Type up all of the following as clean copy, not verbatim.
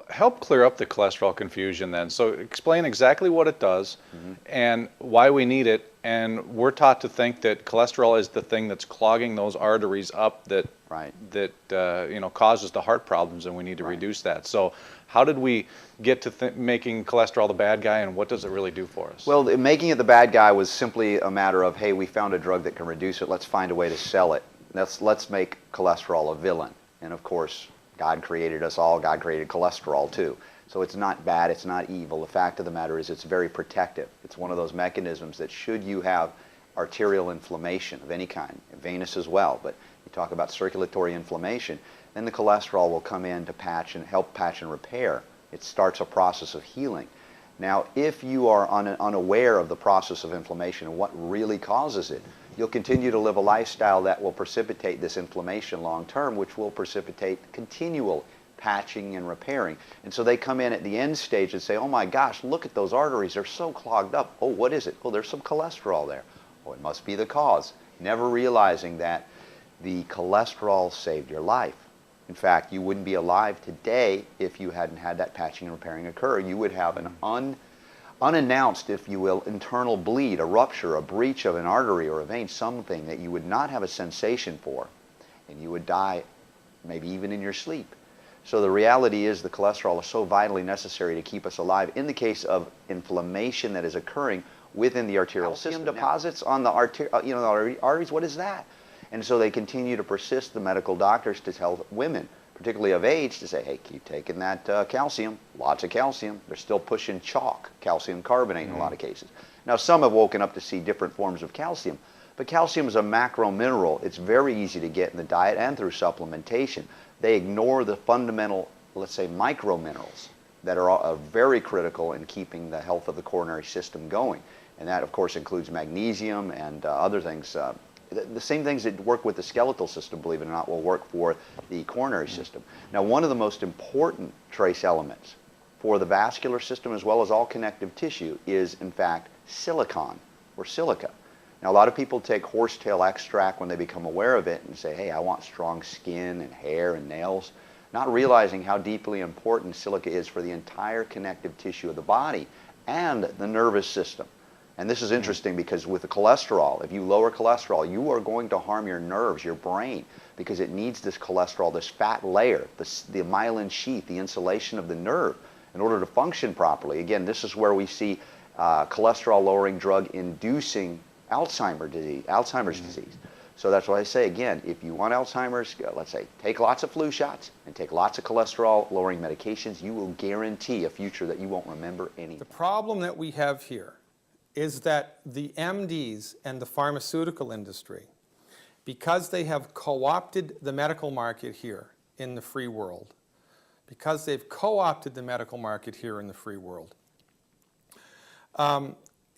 help clear up the cholesterol confusion then. So explain exactly what it does and why we need it. And we're taught to think that cholesterol is the thing that's clogging those arteries up that causes the heart problems, and we need to reduce that. So how did we get to making cholesterol the bad guy, and what does it really do for us? Well, making it the bad guy was simply a matter of, hey, we found a drug that can reduce it. Let's find a way to sell it. Let's make cholesterol a villain. And of course, God created us all. God created cholesterol too. So it's not bad, it's not evil. The fact of the matter is it's very protective. It's one of those mechanisms that should you have arterial inflammation of any kind, venous as well, but you talk about circulatory inflammation, then the cholesterol will come in to help patch and repair. It starts a process of healing. Now, if you are unaware of the process of inflammation and what really causes it, you'll continue to live a lifestyle that will precipitate this inflammation long term, which will precipitate continual patching and repairing. And so they come in at the end stage and say, oh my gosh, look at those arteries, they're so clogged up. Oh, what is it? Oh, there's some cholesterol there. Oh, it must be the cause. Never realizing that the cholesterol saved your life. In fact, you wouldn't be alive today if you hadn't had that patching and repairing occur. You would have an unannounced, if you will, internal bleed, a rupture, a breach of an artery or a vein, something that you would not have a sensation for, and you would die maybe even in your sleep. So the reality is the cholesterol is so vitally necessary to keep us alive in the case of inflammation that is occurring within the arterial system. Deposits on the arteries, what is that? And so they continue to persist, the medical doctors, to tell women, particularly of age, to say, hey, keep taking that calcium, lots of calcium. They're still pushing chalk, calcium carbonate in a lot of cases. Now, some have woken up to see different forms of calcium, but calcium is a macro mineral. It's very easy to get in the diet and through supplementation. They ignore the fundamental, let's say, micro minerals that are very critical in keeping the health of the coronary system going. And that, of course, includes magnesium and other things. The same things that work with the skeletal system, believe it or not, will work for the coronary system. Now, one of the most important trace elements for the vascular system as well as all connective tissue is, in fact, silicon or silica. Now, a lot of people take horsetail extract when they become aware of it and say, hey, I want strong skin and hair and nails, not realizing how deeply important silica is for the entire connective tissue of the body and the nervous system. And this is interesting because with the cholesterol, if you lower cholesterol, you are going to harm your nerves, your brain, because it needs this cholesterol, this fat layer, the myelin sheath, the insulation of the nerve, in order to function properly. Again, this is where we see cholesterol-lowering drug inducing Alzheimer's disease. So that's why I say, again, if you want Alzheimer's, let's say, take lots of flu shots and take lots of cholesterol-lowering medications. You will guarantee a future that you won't remember anything. The problem that we have here is that the MDs and the pharmaceutical industry, because they have co-opted the medical market here in the free world,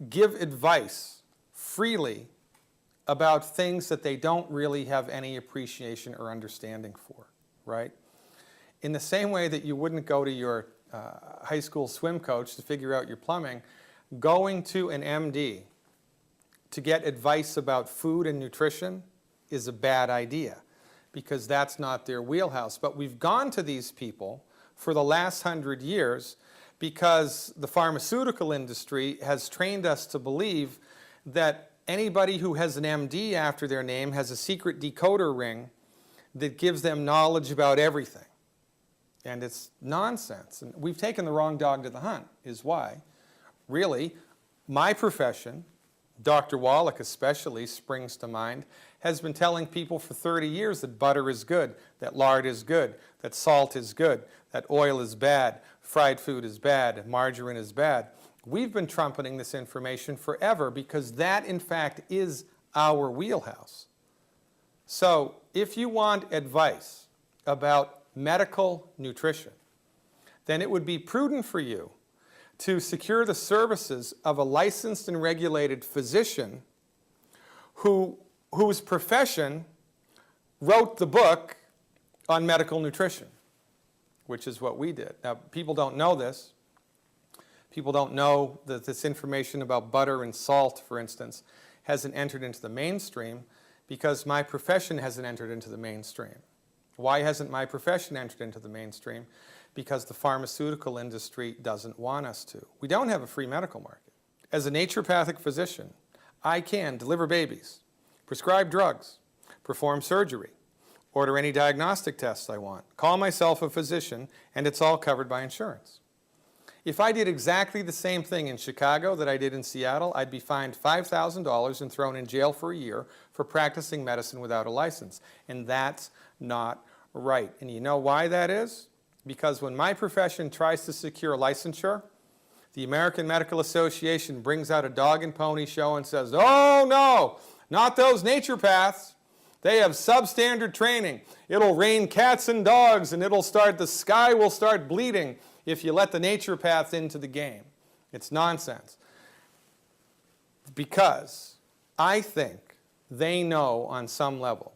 give advice freely about things that they don't really have any appreciation or understanding for, right? In the same way that you wouldn't go to your high school swim coach to figure out your plumbing, going to an MD to get advice about food and nutrition is a bad idea because that's not their wheelhouse. But we've gone to these people for the last 100 years because the pharmaceutical industry has trained us to believe that anybody who has an MD after their name has a secret decoder ring that gives them knowledge about everything. And it's nonsense. And we've taken the wrong dog to the hunt, is why. Really, my profession, Dr. Wallach especially springs to mind, has been telling people for 30 years that butter is good, that lard is good, that salt is good, that oil is bad, fried food is bad, margarine is bad. We've been trumpeting this information forever because that, in fact, is our wheelhouse. So if you want advice about medical nutrition, then it would be prudent for you to secure the services of a licensed and regulated physician whose profession wrote the book on medical nutrition, which is what we did. Now, people don't know this. People don't know that this information about butter and salt, for instance, hasn't entered into the mainstream because my profession hasn't entered into the mainstream. Why hasn't my profession entered into the mainstream? because the pharmaceutical industry doesn't want us to. We don't have a free medical market. As a naturopathic physician, I can deliver babies, prescribe drugs, perform surgery, order any diagnostic tests I want, call myself a physician, and it's all covered by insurance. If I did exactly the same thing in Chicago that I did in Seattle, I'd be fined $5,000 and thrown in jail for a year for practicing medicine without a license. And that's not right. And you know why that is? Because when my profession tries to secure licensure, the American Medical Association brings out a dog and pony show and says, oh no, not those naturopaths. They have substandard training. It'll rain cats and dogs, and the sky will start bleeding if you let the naturopaths into the game. It's nonsense. Because I think they know on some level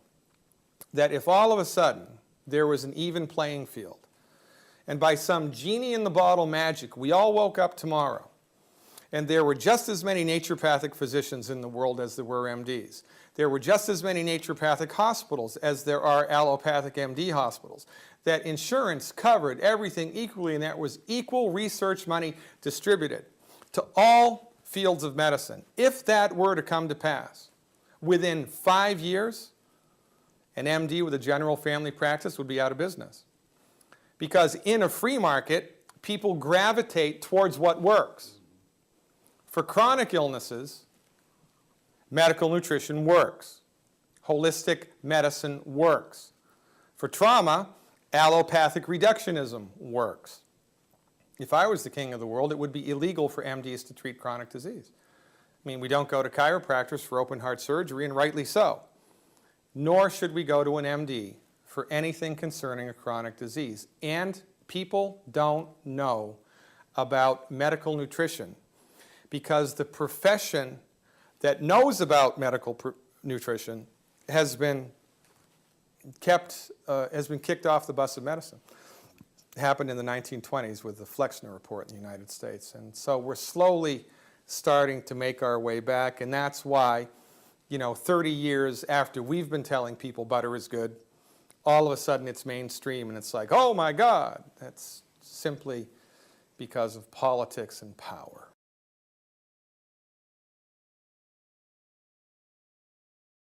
that if all of a sudden there was an even playing field, and by some genie in the bottle magic, we all woke up tomorrow, and there were just as many naturopathic physicians in the world as there were MDs. There were just as many naturopathic hospitals as there are allopathic MD hospitals. That insurance covered everything equally, and that was equal research money distributed to all fields of medicine. If that were to come to pass, within 5 years, an MD with a general family practice would be out of business. Because in a free market, people gravitate towards what works. For chronic illnesses, medical nutrition works. Holistic medicine works. For trauma, allopathic reductionism works. If I was the king of the world, it would be illegal for MDs to treat chronic disease. I mean, we don't go to chiropractors for open heart surgery, and rightly so. Nor should we go to an MD for anything concerning a chronic disease. And people don't know about medical nutrition because the profession that knows about medical nutrition has been kicked off the bus of medicine. It happened in the 1920s with the Flexner Report in the United States. And so we're slowly starting to make our way back, and that's why, 30 years after we've been telling people butter is good, all of a sudden it's mainstream, and it's like, oh my God, that's simply because of politics and power.